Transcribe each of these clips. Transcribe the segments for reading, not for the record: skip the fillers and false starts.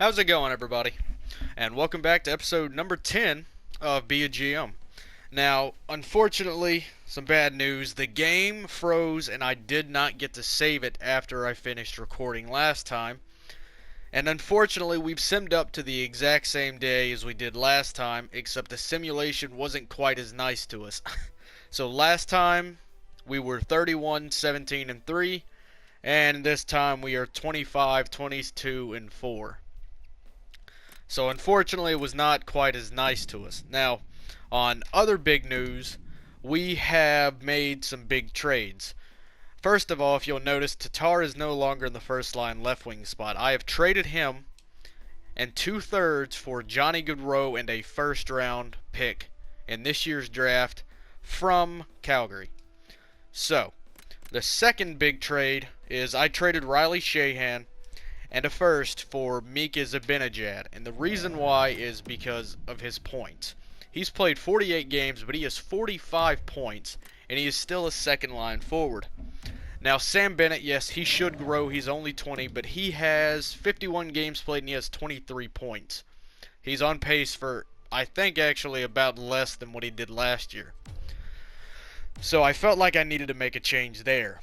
How's it going, everybody? And welcome back to episode number 10 of Be a GM. Now, unfortunately, some bad news. The game froze and I did not get to save it after I finished recording last time. And unfortunately, we've simmed up to the exact same day as we did last time, except the simulation wasn't quite as nice to us. So last time, we were 31, 17, and 3. And this time we are 25, 22, and 4. So unfortunately, it was not quite as nice to us. Now, on other big news, we have made some big trades. First of all, if you'll notice, Tatar is no longer in the first line left wing spot. I have traded him and 2/3 for Johnny Gaudreau and a first round pick in this year's draft from Calgary. So, the second big trade is I traded Riley Sheahan and a first for Mika Zibanejad. And the reason why is because of his points. He's played 48 games, but he has 45 points, and he is still a second-line forward. Now, Sam Bennett, yes, he should grow. He's only 20, but he has 51 games played, and he has 23 points. He's on pace for, I think, actually about less than what he did last year. So I felt like I needed to make a change there.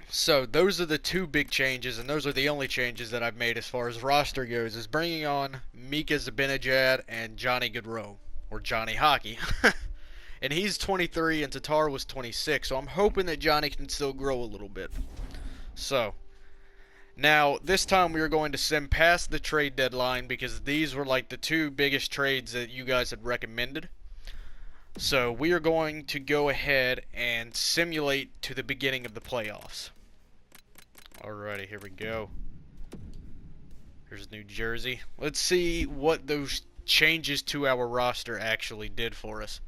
So those are the two big changes, and those are the only changes that I've made as far as roster goes, is bringing on Mika Zibanejad and Johnny Gaudreau, or Johnny Hockey. And he's 23 and Tatar was 26, so I'm hoping that Johnny can still grow a little bit. So, now this time we are going to sim past the trade deadline because these were like the two biggest trades that you guys had recommended. So we are going to go ahead and simulate to the beginning of the playoffs. Alrighty, here we go. Here's New Jersey. Let's see what those changes to our roster actually did for us.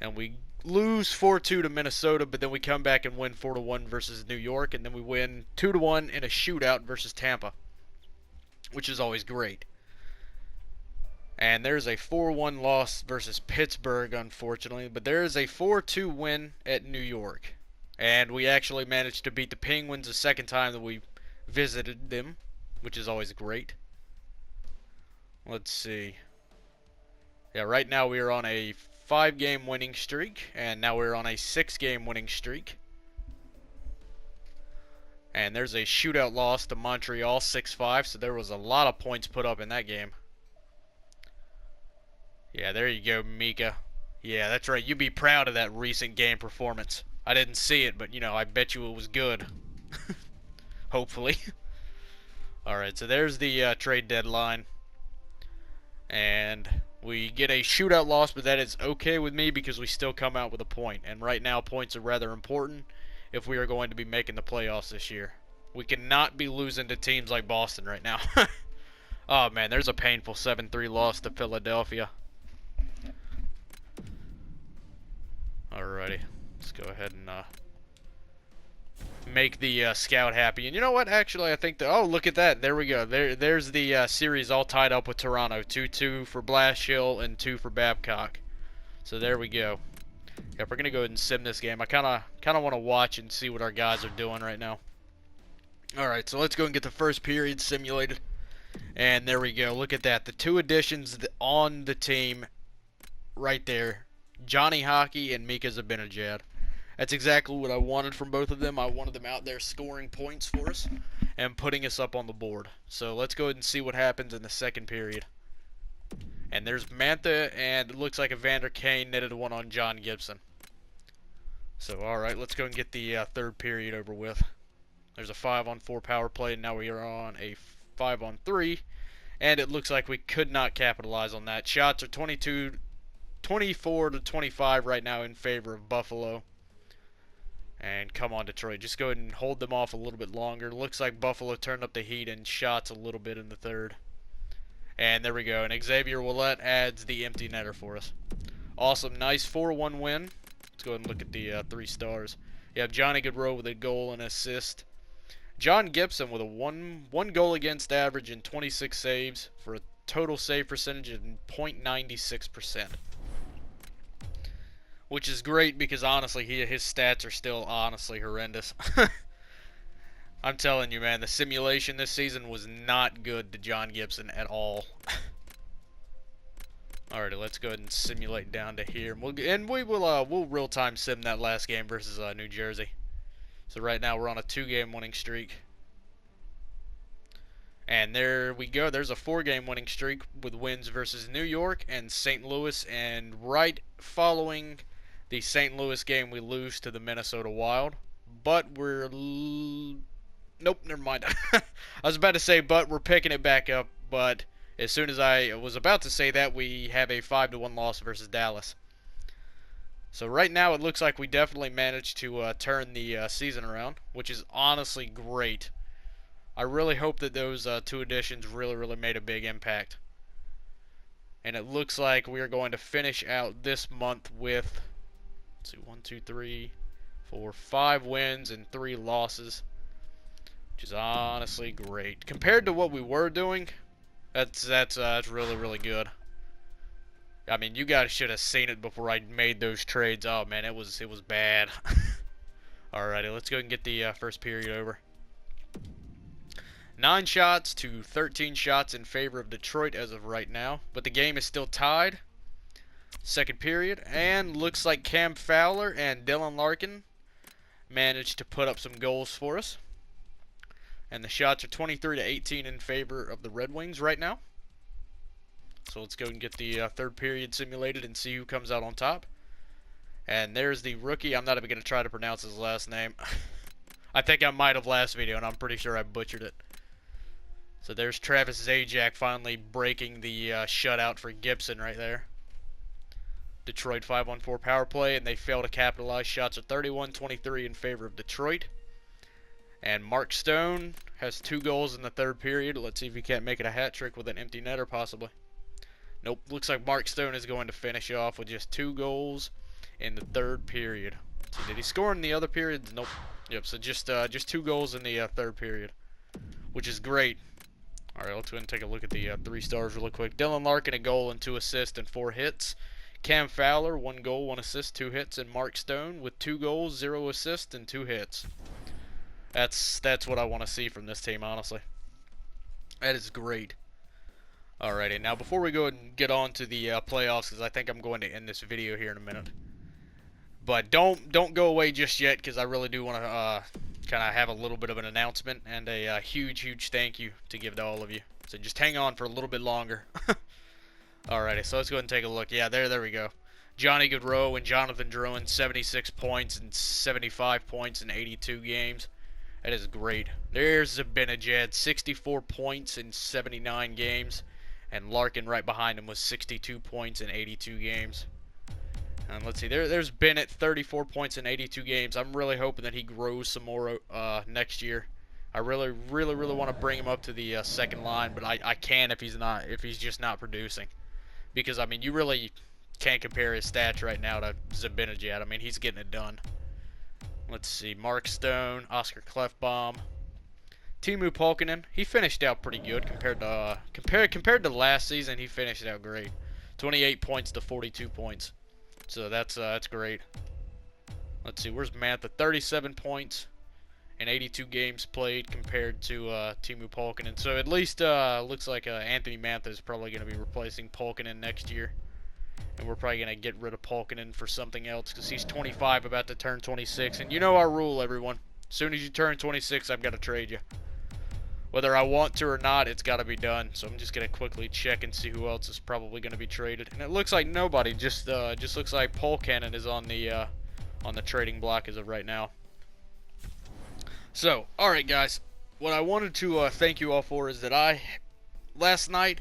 And we lose 4-2 to Minnesota, but then we come back and win 4-1 versus New York, and then we win 2-1 in a shootout versus Tampa, which is always great. And there's a 4-1 loss versus Pittsburgh, unfortunately, but there is a 4-2 win at New York. And we actually managed to beat the Penguins the second time that we visited them, which is always great. Let's see. Yeah, right now we are on a 5-game winning streak, and now we're on a 6-game winning streak. And there's a shootout loss to Montreal, 6-5, so there was a lot of points put up in that game. Yeah, there you go, Mika. Yeah, that's right. You'd be proud of that recent game performance. I didn't see it, but, I bet you it was good. Hopefully. Alright, so there's the trade deadline. And we get a shootout loss, but that is okay with me because we still come out with a point. And right now, points are rather important if we are going to be making the playoffs this year. We cannot be losing to teams like Boston right now. Oh, man, there's a painful 7-3 loss to Philadelphia. Alrighty, let's go ahead and make the scout happy. And you know what? Actually, I think that... Oh, look at that. There we go. There's the series all tied up with Toronto. 2-2 for Blashill and 2 for Babcock. So there we go. Yep, we're going to go ahead and sim this game. I kind of want to watch and see what our guys are doing right now. Alright, so let's go and get the first period simulated. And there we go. Look at that. The two additions on the team right there. Johnny Hockey and Mika Zibanejad. That's exactly what I wanted from both of them. I wanted them out there scoring points for us and putting us up on the board. So let's go ahead and see what happens in the second period. And there's Mantha, and it looks like Evander Kane netted one on John Gibson. So, alright, let's go and get the third period over with. There's a 5-on-4 power play, and now we are on a 5-on-3. And it looks like we could not capitalize on that. Shots are 24 to 25 right now in favor of Buffalo. And come on, Detroit. Just go ahead and hold them off a little bit longer. Looks like Buffalo turned up the heat and shots a little bit in the third. And there we go. And Xavier Ouellet adds the empty netter for us. Awesome. Nice 4-1 win. Let's go ahead and look at the 3 stars. You have Johnny Gaudreau with a goal and assist. John Gibson with a one goal against average and 26 saves for a total save percentage of .96%. which is great because honestly, his stats are still honestly horrendous. I'm telling you, man, the simulation this season was not good to John Gibson at all. Alrighty, let's go ahead and simulate down to here. We'll real-time sim that last game versus New Jersey. So right now we're on a 2-game winning streak. And there we go. There's a 4-game winning streak with wins versus New York and St. Louis. And right following the St. Louis game, we lose to the Minnesota Wild. But nope, never mind. I was about to say, but we're picking it back up. But as soon as I was about to say that, we have a 5-1 loss versus Dallas. So right now it looks like we definitely managed to turn the season around, which is honestly great. I really hope that those 2 additions really made a big impact. And it looks like we are going to finish out this month with, let's see, 1, 2, 3, 4, 5 wins and 3 losses, which is honestly great compared to what we were doing. That's really good. I mean, you guys should have seen it before I made those trades. Oh man, it was bad. Alrighty, let's go and get the first period over. 9 shots to 13 shots in favor of Detroit as of right now, but the game is still tied. Second period, and looks like Cam Fowler and Dylan Larkin managed to put up some goals for us. And the shots are 23 to 18 in favor of the Red Wings right now. So let's go and get the third period simulated and see who comes out on top. And there's the rookie. I'm not even going to try to pronounce his last name. I think I might have last video, and I'm pretty sure I butchered it. So there's Travis Zajac finally breaking the shutout for Gibson right there. Detroit 5-on-4 power play, and they fail to capitalize. Shots are 31-23 in favor of Detroit. And Mark Stone has 2 goals in the third period. Let's see if he can't make it a hat trick with an empty netter possibly. Nope, looks like Mark Stone is going to finish off with just 2 goals in the third period. So did he score in the other periods? Nope. Yep, so just 2 goals in the third period, which is great. Alright, let's go ahead and take a look at the 3 stars really quick. Dylan Larkin, a goal and 2 assists and 4 hits. Cam Fowler, 1 goal, 1 assist, 2 hits. And Mark Stone with 2 goals, 0 assists, and 2 hits. That's what I want to see from this team, honestly. That is great. Alrighty, now before we go and get on to the playoffs, because I think I'm going to end this video here in a minute. But don't go away just yet, because I really do want to kind of have a little bit of an announcement and a huge thank you to give to all of you. So just hang on for a little bit longer. Alrighty, so let's go ahead and take a look. Yeah, there we go. Johnny Gaudreau and Jonathan Drouin, 76 points and 75 points in 82 games. That is great. There's Zibanejad, 64 points in 79 games. And Larkin right behind him was 62 points in 82 games. And let's see, there's Bennett, 34 points in 82 games. I'm really hoping that he grows some more next year. I really want to bring him up to the second line, but I can't if he's just not producing. Because I mean, you really can't compare his stats right now to Zibanejad. I mean, he's getting it done. Let's see, Mark Stone, Oscar Klefbom, Timu Polkinen. He finished out pretty good compared to last season. He finished out great, 28 points to 42 points. So that's great. Let's see, where's Mantha? 37 points in 82 games played compared to Timu Polkinen. So at least looks like Anthony Mantha is probably going to be replacing Polkinen next year. And we're probably going to get rid of Polkinen for something else because he's 25, about to turn 26. And you know our rule, everyone. As soon as you turn 26, I've got to trade you. Whether I want to or not, it's got to be done. So I'm just going to quickly check and see who else is probably going to be traded. And it looks like nobody. Just looks like Polkinen is on the trading block as of right now. So, alright guys. What I wanted to thank you all for is that last night,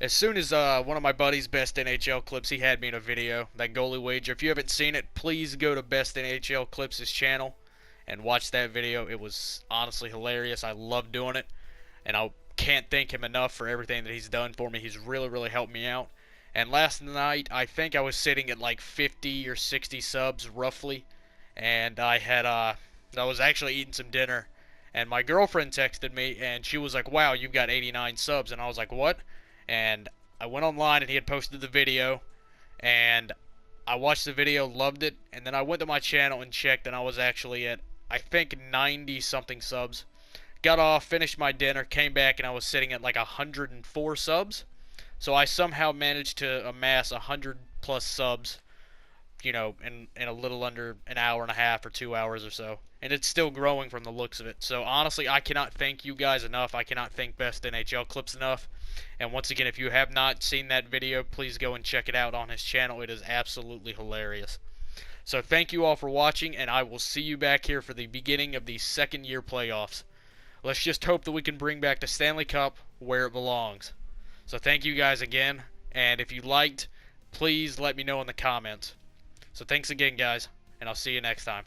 as soon as one of my buddy's Best NHL Clips, he had me in a video, that goalie wager. If you haven't seen it, please go to Best NHL Clips' channel and watch that video. It was honestly hilarious. I love doing it, and I can't thank him enough for everything that he's done for me. He's really helped me out. And last night, I think I was sitting at like 50 or 60 subs roughly, and I was actually eating some dinner, and my girlfriend texted me, and she was like, "Wow, you've got 89 subs," and I was like, "What?" And I went online and he had posted the video, and I watched the video, loved it, and then I went to my channel and checked, and I was actually at, I think, 90 something subs. Got off, finished my dinner, came back, and I was sitting at like 104 subs. So I somehow managed to amass 100 plus subs, in a little under an hour and a half or 2 hours or so. And it's still growing from the looks of it. So honestly, I cannot thank you guys enough. I cannot thank Best NHL Clips enough. And once again, if you have not seen that video, please go and check it out on his channel. It is absolutely hilarious. So thank you all for watching, and I will see you back here for the beginning of the second year playoffs. Let's just hope that we can bring back the Stanley Cup where it belongs. So thank you guys again, and if you liked, please let me know in the comments. So thanks again, guys, and I'll see you next time.